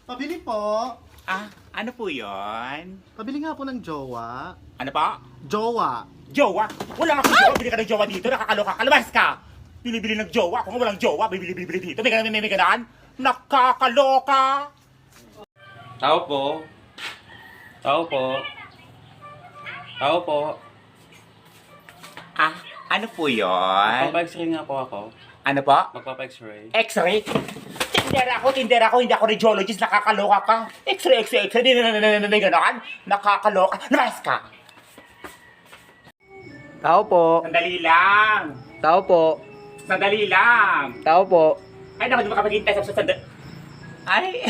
Pabili po. Ah, ano po yon? Pabili nga po ng jowa. Ano pa? Jowa. Jowa? Wala nga jowa, bili ka ng jowa dito, nakakaloka ka, lumabas ka! Bili-bili ng jowa, kung walang jowa, bibili-bili dito, may ganaan, nakakaloka! Tao po. Tao po. Tao po. Ah, ano po yon? Magpapa-x-ray nga po ako. Ano po? Magpapa-x-ray. X-ray? Tindera ako, hindi ako radiologist, nakakaloka ka. X-ray, may ganaan, nakakaloka, lumabas ka! Tao po. Sandali lang! Tao po. Sandali lang! Tao po. Ay, naku, di ba kapag-hintay sa sandali? Ay!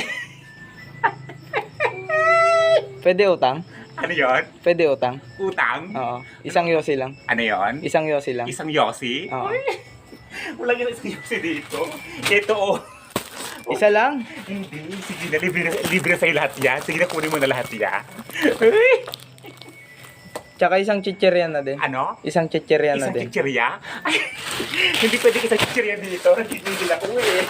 Pwede utang? Ano yon? Pwede utang? Utang? Oo. Isang yosi lang. Ano yon? Isang yosi lang. Isang yosi? Oo. Uy, wala isang yosi dito. Ito oh. Isa lang? Hindi, sige na, libre sa'yo lahat yan. Sige na, kunin mo na lahat yan. Uy! Tsaka isang chichirya na din. Ano? Isang chichirya na Isang din. chichirya? Ay, hindi pwede isang chichirya dito. Nagigil ako eh.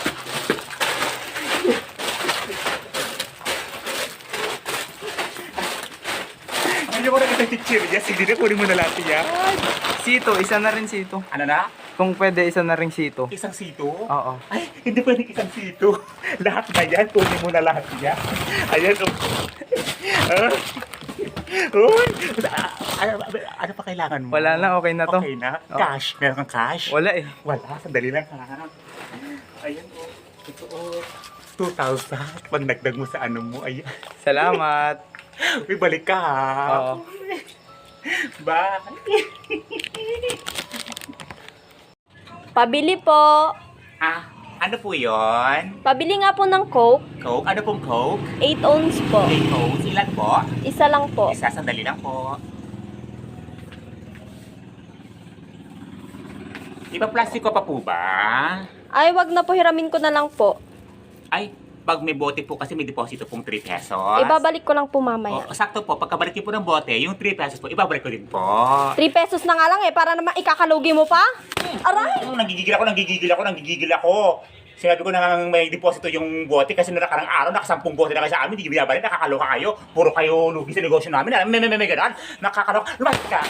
Hindi ko na isang chichirya. Sige na, kunin mo na lahat yan. Sito, isa na rin sito. Ano na? Kung pwede, isa na rin sito. Isang sito? Oo. Ay, hindi pwede isang sito. Lahat na yan, kunin mo na lahat yan. Ayan, oh. Uy! Ano pa kailangan mo? Wala na, okay na to. Okay na? Oh. Cash? Meron kang cash? Wala eh. Wala, sandali lang ha. Ayan o. Ito o. 2,000. Pag nagdag mo sa ano mo, ayan. Salamat. Uy, balik ka ha. Oo. Bye. Pabili po. Ah, ano po yon? Pabili nga po ng Coke. Coke? Ano pong Coke? 8 ounce po. Okay, Coke. Ilan po? Isa lang po. Isa, sandali lang po. Iba plastiko pa po ba? Ay, wag na po, hiramin ko na lang po. Ay, pag may bote po kasi may deposito pong 3 pesos. Ibabalik ko lang po mamaya. Oh, sakto po, pagkabalik niyo po ng bote, yung 3 pesos po, ibabalik ko din po. 3 pesos na nga lang eh, para naman ikakalugi mo pa. Aray! Nagigigil ako. Sinabi ko na may deposito yung bote kasi na nakarang araw, nakasampung bote na kayo sa amin, hindi binabalik, nakakaloka kayo. Puro kayo lugi sa negosyo namin. May ganun. Nakakaloka. Lumabas ka!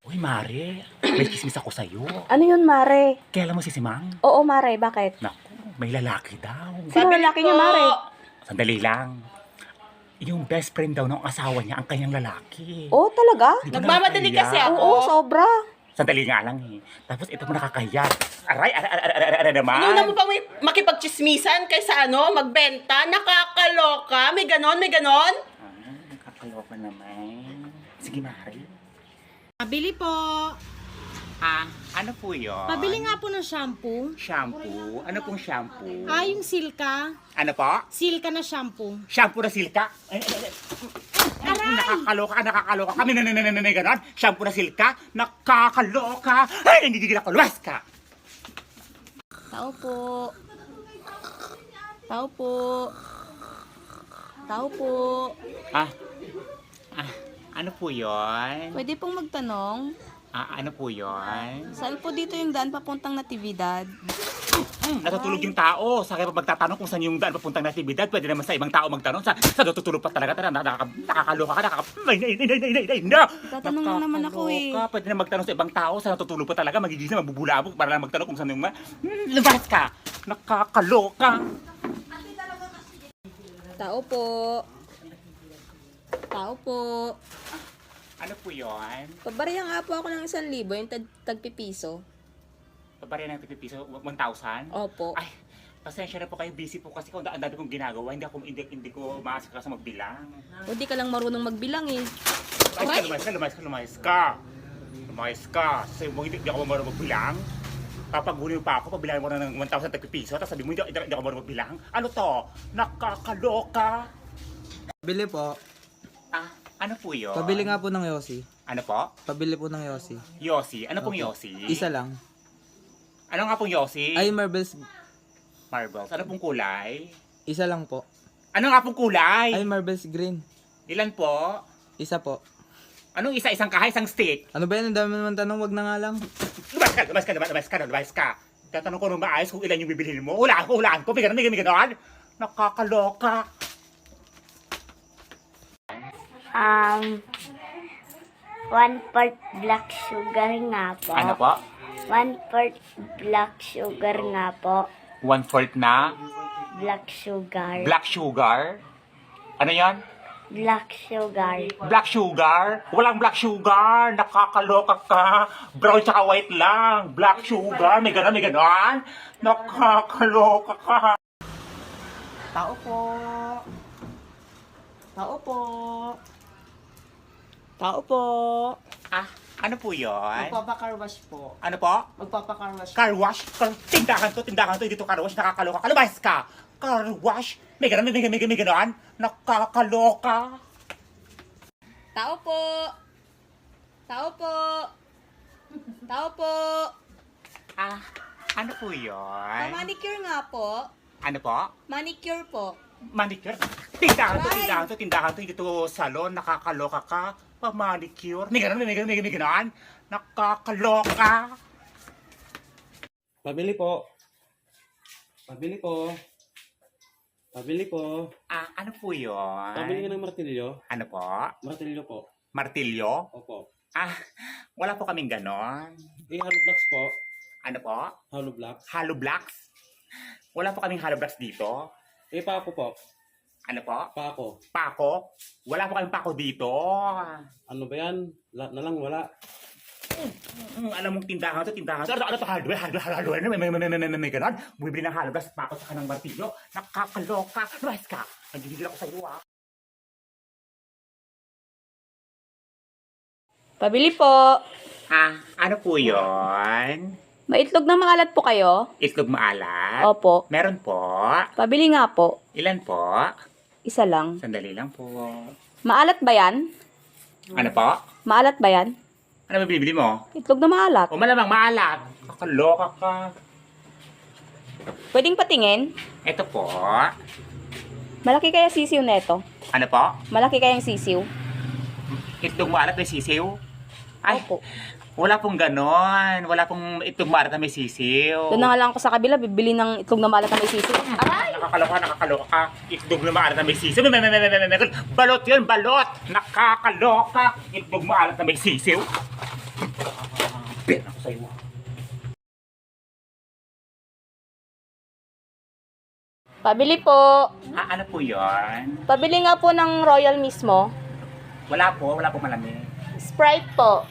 Uy, Mare, may kismis ako sa'yo. Ano yun, Mare? Kailan mo si Simang? Oo, Mare, bakit? Naku, may lalaki daw. Sino lalaki niya, Mare? Sandali lang. Yung best friend daw ng asawa niya, ang kanyang lalaki. Oo, talaga? Di ba Nagmamadali nakakahiya? kasi ako. Oo, sobra. Sandali nga lang eh. Tapos ito mo nakakahiya. Aray naman. Inuna mo pang makipagchismisan kaysa magbenta, nakakaloka, may ganon. Ah, nakakaloka naman. Sige, Mari. Pabili po. Ah, ano po yun? Pabili nga po ng shampoo. Shampoo? Ano pong shampoo? Ah, yung Silka. Ano po? Silka na shampoo. Shampoo na silka? Nakakaloka ka. May ganon. Shampoo na silka? Nakakaloka. Ay, nanggigil ako. Luwas ka. Tao po. Tao po. Tao po. Ano po yun? Pwede pong magtanong, Ano po yun? saan po dito yung daan papuntang Natividad? Natutulog yung tao. Sa akin pa magtatanong kung saan yung daan papuntang natividad, pwede naman sa ibang tao magtanong. Sa natutulog pa talaga. Nakakaloka ka. No! Tatanong lang naman ako eh. Nakakaloka. Pwede na magtanong sa ibang tao. Sa natutulog pa talaga. Magigising, mabubulabog para lang magtanong kung saan yung labas ka! Nakakaloka! Tao po. Tao po. Ano po yun? Pabariya nga po ako ng 1,000, yung tagpipiso. Pabari ng piso, 1,000? Opo. Ay, pasensya na po kayo. Busy po kasi kung ang dami kong ginagawa. Hindi ko maasika sa magbilang. O di ka lang marunong magbilang eh. Lumayas ka. Sabi mo, hindi ako marunong magbilang. Papagunin mo pa ako, pabilangan mo na ng 1,000 piso, tapos sabi mo, hindi ako marunong magbilang. Ano to? Nakakaloka! Pabili po. Ano po yun? Pabili nga po ng yosi. Ano po? Pabili po ng yosi. Yossi? Ano pong Opo. Yossi? Isa lang. Ano nga pong Yossi? Ay, marbles. Marbles. Ano pong kulay? Isa lang po. Ano nga pong kulay? Ay, marbles green. Ilan po? Isa po. Anong isa? Isang kaha? Isang stick? Ano ba yan? Ang dami naman tanong, wag na nga lang. Lumayas ka. Tatanong ko nung maayos kung ilan yung bibilihin mo. Hulaan ko. May ganon. Nakakaloka. 1/4 black sugar nga po. Ano po? 1/4 black sugar nga po. 1/4 na Black sugar. black sugar. Ano yan? Black sugar. Black sugar? Walang black sugar. Nakakaloka ka. Brown tsaka white lang. Black sugar. May ganon, may ganon. Nakakaloka ka. Tao po. Tao po. Tao po. Ah, ano po yun? Magpapakarwash po. Ano po? Magpapakarwash. Car wash? Tindahan to, dito car wash, nakakaloka. Kalabas ka! Car wash? May ganon, may ganon. Nakakaloka. Tao po. Tao po. Tao po. Ah, ano po yun? Manicure nga po. Ano po? Manicure po. Manicure? Tindahan to, dito salon, nakakaloka ka. Pa-manicure? May ganon. Nakakaloka. Pabili po. Pabili po. Pabili po. Ah, ano po yun? Pabili ka ng martilyo. Ano po? Martilyo po. Martilyo? Opo. Ah, wala po kaming ganon. Hollow blocks po. Ano po? Hollow blocks. Hollow blocks? Wala po kaming hollow blocks dito. Pako po. Ano po? Pako. Pako? Wala po kaming pako dito. Ano ba yan? Lahat na lang wala. Alam mong tindahan to. Ano to? Hardware. May ganon. Bumibili ng hollow blocks, pako sa kanang martilyo. Nakakaloka. Lumayas ka. Nagigigil ako sa iyo, ah. Pabili po. Ah, ano po yun? Maitlog na maalat po kayo? Itlog maalat? Opo. Meron po. Pabili nga po. Ilan po? Isa lang. Sandali lang po. Maalat ba yan? Ano po? Maalat ba yan? Ano ba bibili mo? Itlog na maalat. O malamang maalat. Kakaloka ka. Pwedeng patingin? Ito po. Malaki kaya sisiw na ito? Ano po? Malaki kayang sisiw? Itlog maalat may sisiw? Ay, Opo. wala pong ganon. Wala pong itlog maalat na may sisiw. Doon na nga lang ako sa kabila, bibili ng itlog na maalat na may sisiw. Aray! Nakakaloka ka. Itlog na maalat na may sisiw. Balot yun, balot. Nakakaloka. Itlog maalat na may sisiw. Ben ako sa'yo. Pabili po. Ah, ano po yun? Pabili nga po ng Royal mismo. Wala po malamig. Sprite po.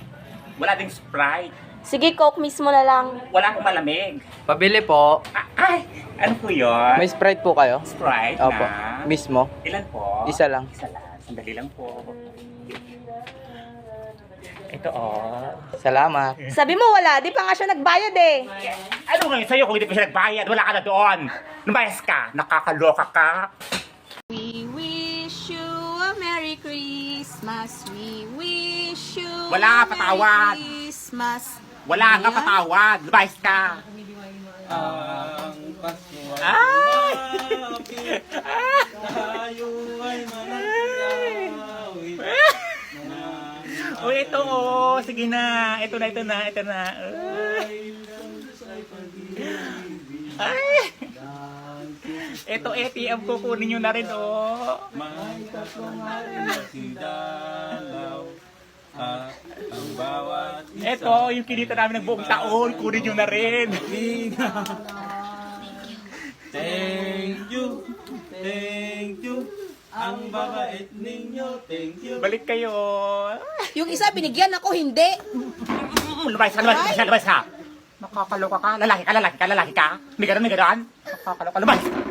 Wala ding Sprite. Sige, Coke mismo na lang. Wala pong malamig. Pabili po. Ah, ay, ano po yun? May Sprite po kayo? Sprite Opo. na. Mismo. Ilan po? Isa lang. Isa lang. Sandali lang po. Ito oh. Salamat. Sabi mo wala, di pa nga siya nagbayad eh. Ano ngayon sa'yo kung hindi pa siya nagbayad? Wala ka na doon. Lumayas ka. Nakakaloka ka. We wish you a Merry Christmas. We wish you Wala, a patawad. Merry Christmas. Wala ka patawad. Lumayas ka. Ang Pasko Ay! tayo ay mananawin. O ito oh. Sige na. Ito na. Ay! Ito ATM ko, kunin nyo na rin oh. May tatlong hari na si Dalaw. At ang bawat isa Ito, yung kinita namin ng buong taon, kunin nyo na rin. Thank you. Thank you. Ang babait ninyo. Thank you. Balik kayo. Yung isa binigyan ako, hindi. Lumayas ka. Nakakaloka ka. Lalaki ka. May ganon. Nakakaloka. Lumayas.